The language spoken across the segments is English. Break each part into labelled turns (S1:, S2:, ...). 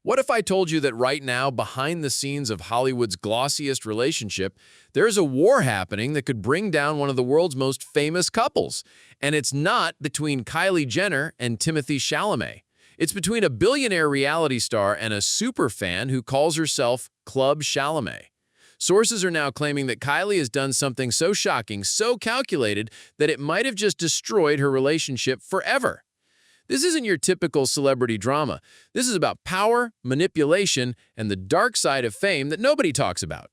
S1: What if I told you that right now, behind the scenes of Hollywood's glossiest relationship, there's a war happening that could bring down one of the world's most famous couples? And it's not between Kylie Jenner and Timothée Chalamet. It's between a billionaire reality star and a superfan who calls herself Club Chalamet. Sources are now claiming that Kylie has done something so shocking, so calculated, that it might have just destroyed her relationship forever. This isn't your typical celebrity drama. This is about power, manipulation, and the dark side of fame that nobody talks about.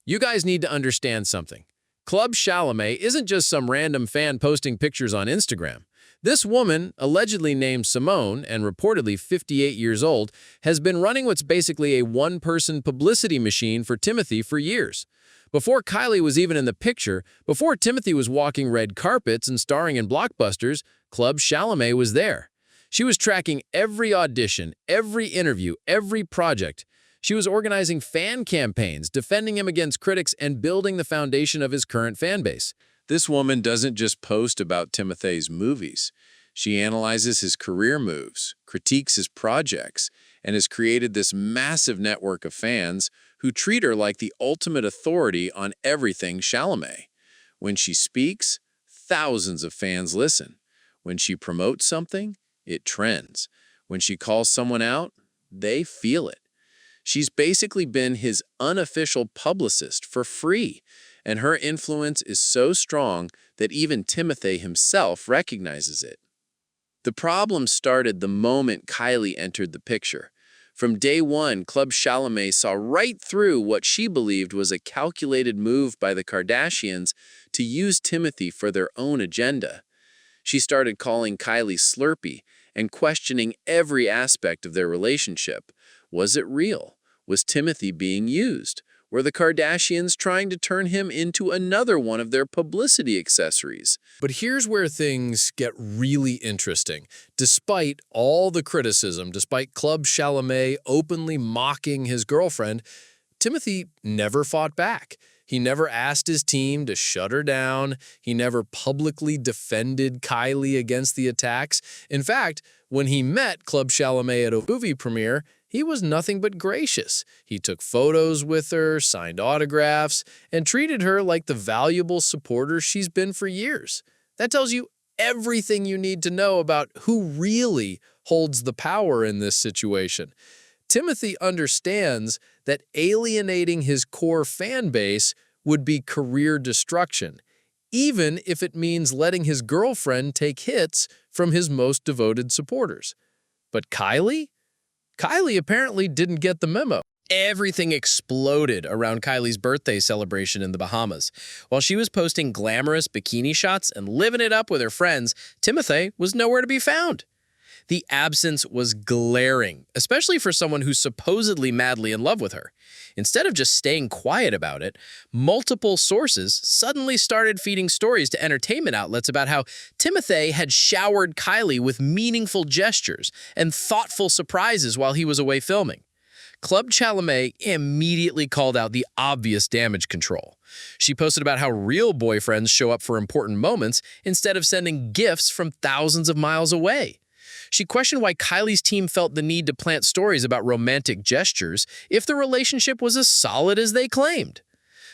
S1: You guys need to understand something. Club Chalamet isn't just some random fan posting pictures on Instagram. This woman, allegedly named Simone and reportedly 58 years old, has been running what's basically a one-person publicity machine for Timothee for years. Before Kylie was even in the picture, before Timothee was walking red carpets and starring in blockbusters, Club Chalamet was there. She was tracking every audition, every interview, every project. She was organizing fan campaigns, defending him against critics, and building the foundation of his current fan base. This woman doesn't just post about Timothee's movies. She analyzes his career moves, critiques his projects, and has created this massive network of fans who treat her like the ultimate authority on everything Chalamet. When she speaks, thousands of fans listen. When she promotes something, it trends. When she calls someone out, they feel it. She's basically been his unofficial publicist for free, and her influence is so strong that even Timothée himself recognizes it. The problem started the moment Kylie entered the picture. From day one, Club Chalamet saw right through what she believed was a calculated move by the Kardashians to use Timothée for their own agenda. She started calling Kylie Slurpee and questioning every aspect of their relationship. Was it real? Was Timothée being used? Were the Kardashians trying to turn him into another one of their publicity accessories?
S2: But here's where things get really interesting. Despite all the criticism, despite Club Chalamet openly mocking his girlfriend, Timothée never fought back. He never asked his team to shut her down. He never publicly defended Kylie against the attacks. In fact, when he met Club Chalamet at a movie premiere, he was nothing but gracious. He took photos with her, signed autographs, and treated her like the valuable supporter she's been for years. That tells you everything you need to know about who really holds the power in this situation. Timothée understands that alienating his core fan base would be career destruction, even if it means letting his girlfriend take hits from his most devoted supporters. But Kylie? Kylie apparently didn't get the memo. Everything exploded around Kylie's birthday celebration in the Bahamas. While she was posting glamorous bikini shots and living it up with her friends, Timothée was nowhere to be found. The absence was glaring, especially for someone who's supposedly madly in love with her. Instead of just staying quiet about it, multiple sources suddenly started feeding stories to entertainment outlets about how Timothée had showered Kylie with meaningful gestures and thoughtful surprises while he was away filming. Club Chalamet immediately called out the obvious damage control. She posted about how real boyfriends show up for important moments instead of sending gifts from thousands of miles away. She questioned why Kylie's team felt the need to plant stories about romantic gestures if the relationship was as solid as they claimed.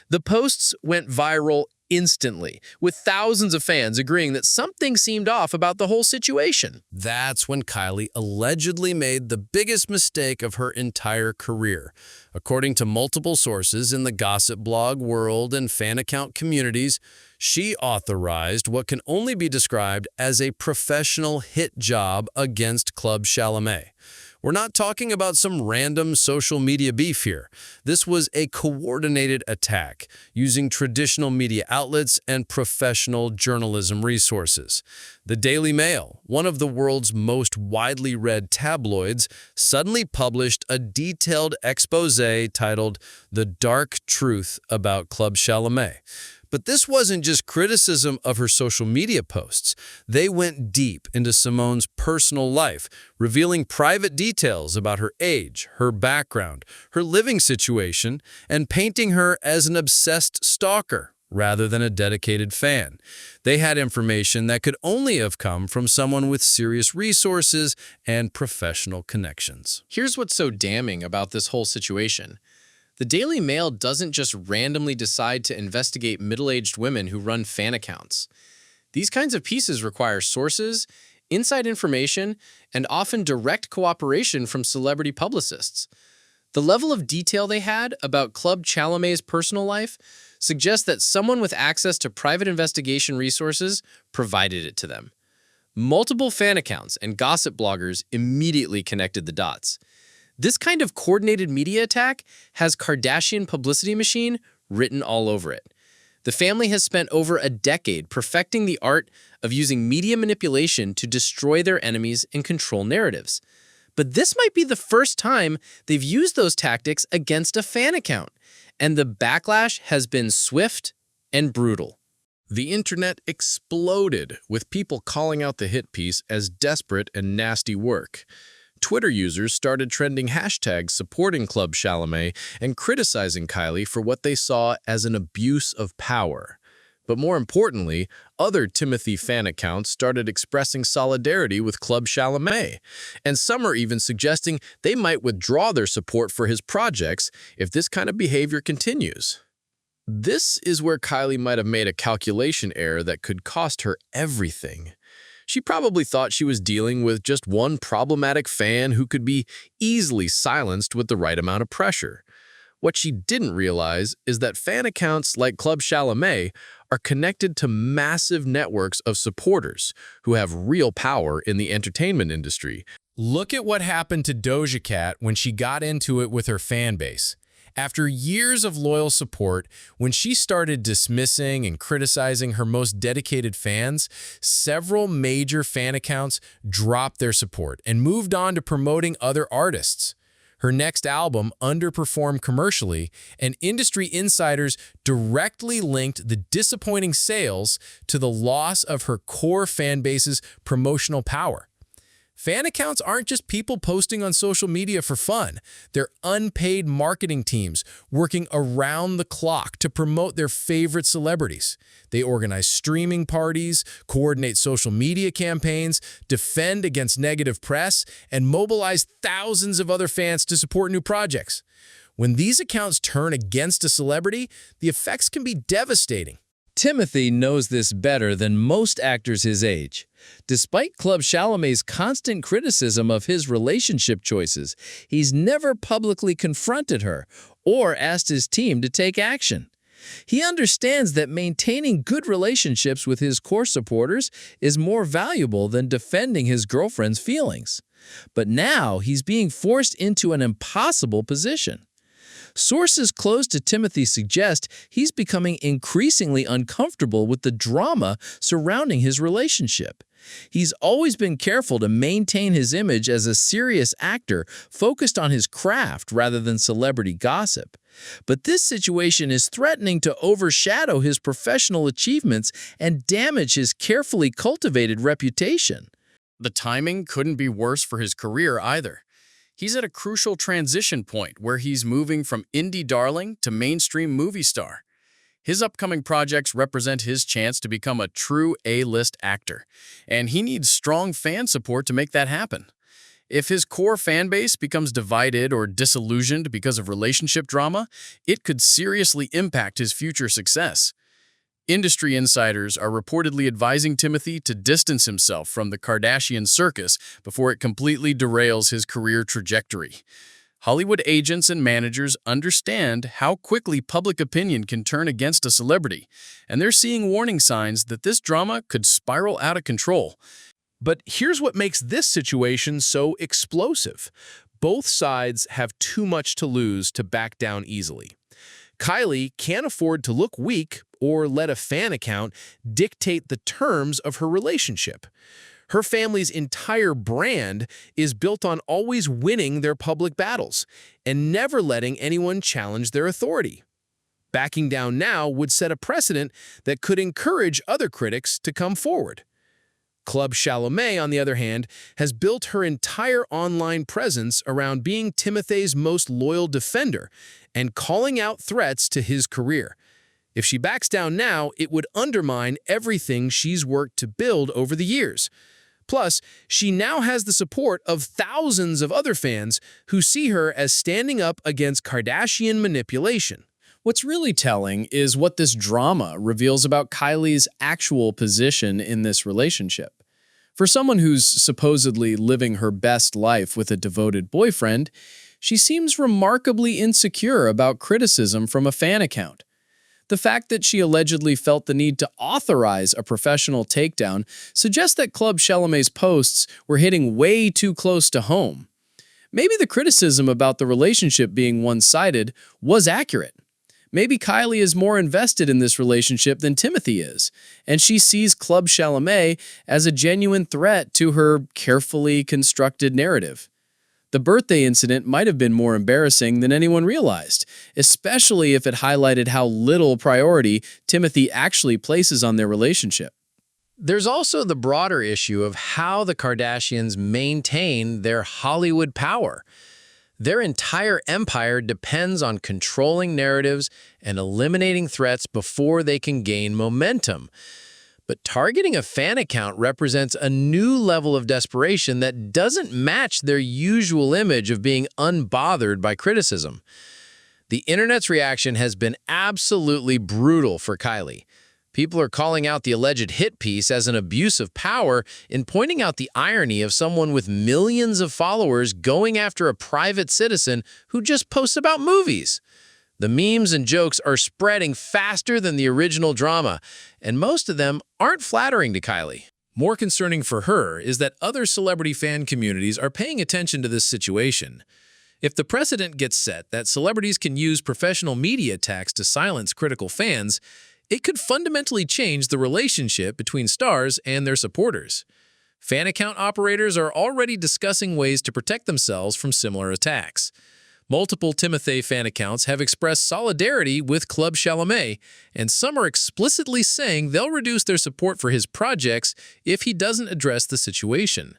S2: The posts went viral instantly, with thousands of fans agreeing that something seemed off about the whole situation.
S1: That's when Kylie allegedly made the biggest mistake of her entire career. According to multiple sources in the gossip blog world and fan account communities, she authorized what can only be described as a professional hit job against Club Chalamet. We're not talking about some random social media beef here. This was a coordinated attack using traditional media outlets and professional journalism resources. The Daily Mail, one of the world's most widely read tabloids, suddenly published a detailed expose titled "The Dark Truth About Club Chalamet." But this wasn't just criticism of her social media posts. They went deep into Simone's personal life, revealing private details about her age, her background, her living situation, and painting her as an obsessed stalker
S2: rather than a dedicated fan. They had information that could only have come from someone with serious resources and professional connections.
S3: Here's what's so damning about this whole situation. The Daily Mail doesn't just randomly decide to investigate middle-aged women who run fan accounts. These kinds of pieces require sources, inside information, and often direct cooperation from celebrity publicists. The level of detail they had about Club Chalamet's personal life suggests that someone with access to private investigation resources provided it to them. Multiple fan accounts and gossip bloggers immediately connected the dots. This kind of coordinated media attack has Kardashian publicity machine written all over it. The family has spent over a decade perfecting the art of using media manipulation to destroy their enemies and control narratives. But this might be the first time they've used those tactics against a fan account, and the backlash has been swift and brutal.
S2: The internet exploded, with people calling out the hit piece as desperate and nasty work. Twitter users started trending hashtags supporting Club Chalamet and criticizing Kylie for what they saw as an abuse of power. But more importantly, other Timothee fan accounts started expressing solidarity with Club Chalamet, and some are even suggesting they might withdraw their support for his projects if this kind of behavior continues. This is where Kylie might have made a calculation error that could cost her everything. She probably thought she was dealing with just one problematic fan who could be easily silenced with the right amount of pressure. What she didn't realize is that fan accounts like Club Chalamet are connected to massive networks of supporters who have real power in the entertainment industry.
S1: Look at what happened to Doja Cat when she got into it with her fan base. After years of loyal support, when she started dismissing and criticizing her most dedicated fans, several major fan accounts dropped their support and moved on to promoting other artists. Her next album underperformed commercially, and industry insiders directly linked the disappointing sales to the loss of her core fan base's promotional power. Fan accounts aren't just people posting on social media for fun. They're unpaid marketing teams working around the clock to promote their favorite celebrities. They organize streaming parties, coordinate social media campaigns, defend against negative press, and mobilize thousands of other fans to support new projects. When these accounts turn against a celebrity, the effects can be devastating.
S2: Timothee knows this better than most actors his age. Despite Club Chalamet's constant criticism of his relationship choices, he's never publicly confronted her or asked his team to take action. He understands that maintaining good relationships with his core supporters is more valuable than defending his girlfriend's feelings. But now he's being forced into an impossible position. Sources close to Timothee suggest he's becoming increasingly uncomfortable with the drama surrounding his relationship. He's always been careful to maintain his image as a serious actor focused on his craft rather than celebrity gossip. But this situation is threatening to overshadow his professional achievements and damage his carefully cultivated reputation.
S3: The timing couldn't be worse for his career either. He's at a crucial transition point where he's moving from indie darling to mainstream movie star. His upcoming projects represent his chance to become a true A-list actor, and he needs strong fan support to make that happen. If his core fan base becomes divided or disillusioned because of relationship drama, it could seriously impact his future success. Industry insiders are reportedly advising Timothee to distance himself from the Kardashian circus before it completely derails his career trajectory. Hollywood agents and managers understand how quickly public opinion can turn against a celebrity, and they're seeing warning signs that this drama could spiral out of control.
S1: But here's what makes this situation so explosive. Both sides have too much to lose to back down easily. Kylie can't afford to look weak or let a fan account dictate the terms of her relationship. Her family's entire brand is built on always winning their public battles and never letting anyone challenge their authority. Backing down now would set a precedent that could encourage other critics to come forward. Club Chalamet, on the other hand, has built her entire online presence around being Timothee's most loyal defender and calling out threats to his career.
S2: If she backs down now, it would undermine everything she's worked to build over the years. Plus, she now has the support of thousands of other fans who see her as standing up against Kardashian manipulation.
S3: What's really telling is what this drama reveals about Kylie's actual position in this relationship. For someone who's supposedly living her best life with a devoted boyfriend, she seems remarkably insecure about criticism from a fan account. The fact that she allegedly felt the need to authorize a professional takedown suggests that Club Chalamet's posts were hitting way too close to home. Maybe the criticism about the relationship being one-sided was accurate. Maybe Kylie is more invested in this relationship than Timothee is, and she sees Club Chalamet as a genuine threat to her carefully constructed narrative. The birthday incident might have been more embarrassing than anyone realized, especially if it highlighted how little priority Timothee actually places on their relationship.
S1: There's also the broader issue of how the Kardashians maintain their Hollywood power. Their entire empire depends on controlling narratives and eliminating threats before they can gain momentum. But targeting a fan account represents a new level of desperation that doesn't match their usual image of being unbothered by criticism. The internet's reaction has been absolutely brutal for Kylie. People are calling out the alleged hit piece as an abuse of power and pointing out the irony of someone with millions of followers going after a private citizen who just posts about movies. The memes and jokes are spreading faster than the original drama, and most of them aren't flattering to Kylie.
S2: More concerning for her is that other celebrity fan communities are paying attention to this situation. If the precedent gets set that celebrities can use professional media attacks to silence critical fans, it could fundamentally change the relationship between stars and their supporters. Fan account operators are already discussing ways to protect themselves from similar attacks. Multiple Timothée fan accounts have expressed solidarity with Club Chalamet, and some are explicitly saying they'll reduce their support for his projects if he doesn't address the situation.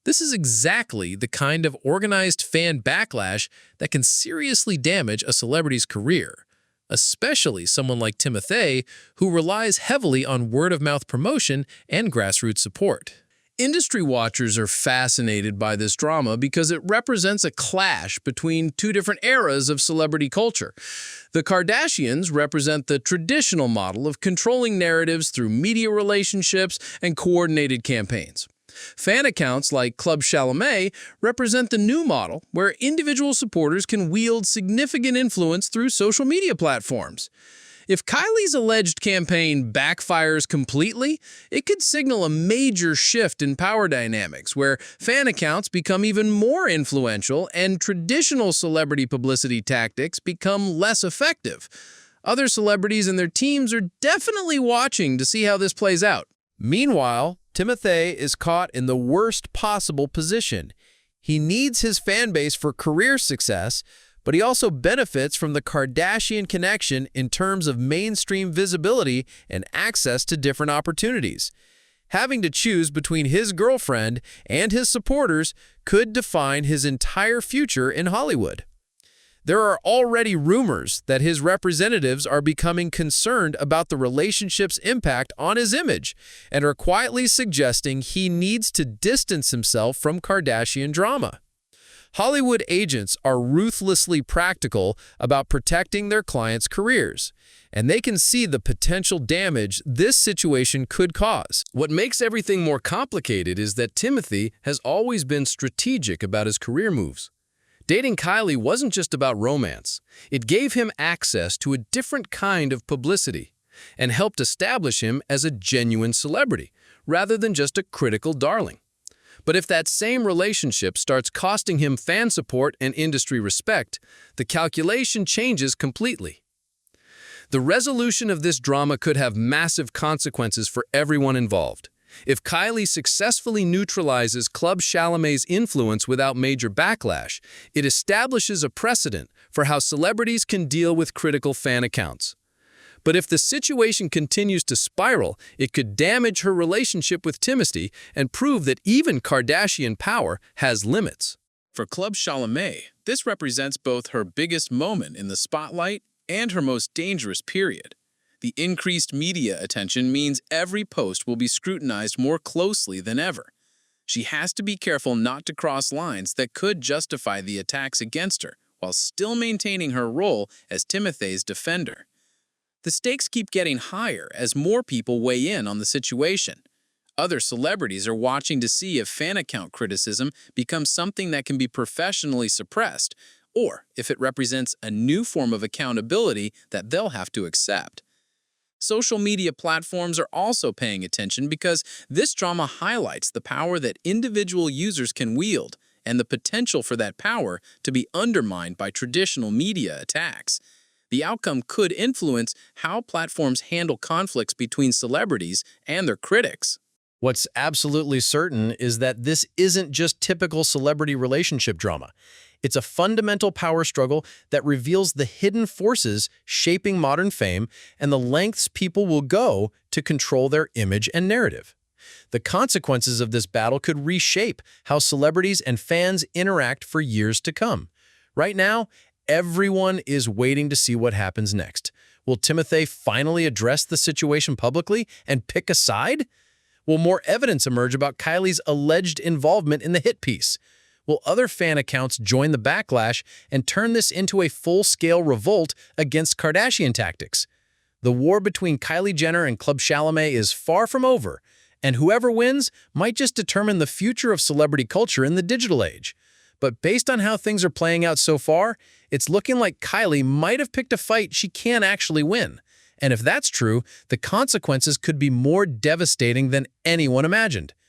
S2: This is exactly the kind of organized fan backlash that can seriously damage a celebrity's career, especially someone like Timothée, who relies heavily on word-of-mouth promotion and grassroots support. Industry watchers are fascinated by this drama because it represents a clash between two different eras of celebrity culture. The Kardashians represent the traditional model of controlling narratives through media relationships and coordinated campaigns. Fan accounts like Club Chalamet represent the new model, where individual supporters can wield significant influence through social media platforms. If Kylie's alleged campaign backfires completely, it could signal a major shift in power dynamics, where fan accounts become even more influential and traditional celebrity publicity tactics become less effective. Other celebrities and their teams are definitely watching to see how this plays out.
S1: Meanwhile, Timothée is caught in the worst possible position. He needs his fan base for career success, but he also benefits from the Kardashian connection in terms of mainstream visibility and access to different opportunities. Having to choose between his girlfriend and his supporters could define his entire future in Hollywood. There are already rumors that his representatives are becoming concerned about the relationship's impact on his image and are quietly suggesting he needs to distance himself from Kardashian drama. Hollywood agents are ruthlessly practical about protecting their clients' careers, and they can see the potential damage this situation could cause.
S2: What makes everything more complicated is that Timothée has always been strategic about his career moves. Dating Kylie wasn't just about romance. It gave him access to a different kind of publicity and helped establish him as a genuine celebrity, rather than just a critical darling. But if that same relationship starts costing him fan support and industry respect, the calculation changes completely. The resolution of this drama could have massive consequences for everyone involved. If Kylie successfully neutralizes Club Chalamet's influence without major backlash, it establishes a precedent for how celebrities can deal with critical fan accounts. But if the situation continues to spiral, it could damage her relationship with Timothee and prove that even Kardashian power has limits.
S3: For Club Chalamet, this represents both her biggest moment in the spotlight and her most dangerous period.
S4: The increased media attention means every post will be scrutinized more closely than ever. She has to be careful not to cross lines that could justify the attacks against her, while still maintaining her role as Timothee's defender. The stakes keep getting higher as more people weigh in on the situation. Other celebrities are watching to see if fan account criticism becomes something that can be professionally suppressed, or if it represents a new form of accountability that they'll have to accept. Social media platforms are also paying attention because this drama highlights the power that individual users can wield and the potential for that power to be undermined by traditional media attacks. The outcome could influence how platforms handle conflicts between celebrities and their critics.
S2: What's absolutely certain is that this isn't just typical celebrity relationship drama. It's a fundamental power struggle that reveals the hidden forces shaping modern fame and the lengths people will go to control their image and narrative. The consequences of this battle could reshape how celebrities and fans interact for years to come. Right now, everyone is waiting to see what happens next. Will Timothée finally address the situation publicly and pick a side? Will more evidence emerge about Kylie's alleged involvement in the hit piece? Will other fan accounts join the backlash and turn this into a full-scale revolt against Kardashian tactics? The war between Kylie Jenner and Club Chalamet is far from over, and whoever wins might just determine the future of celebrity culture in the digital age. But based on how things are playing out so far, it's looking like Kylie might have picked a fight she can't actually win. And if that's true, the consequences could be more devastating than anyone imagined.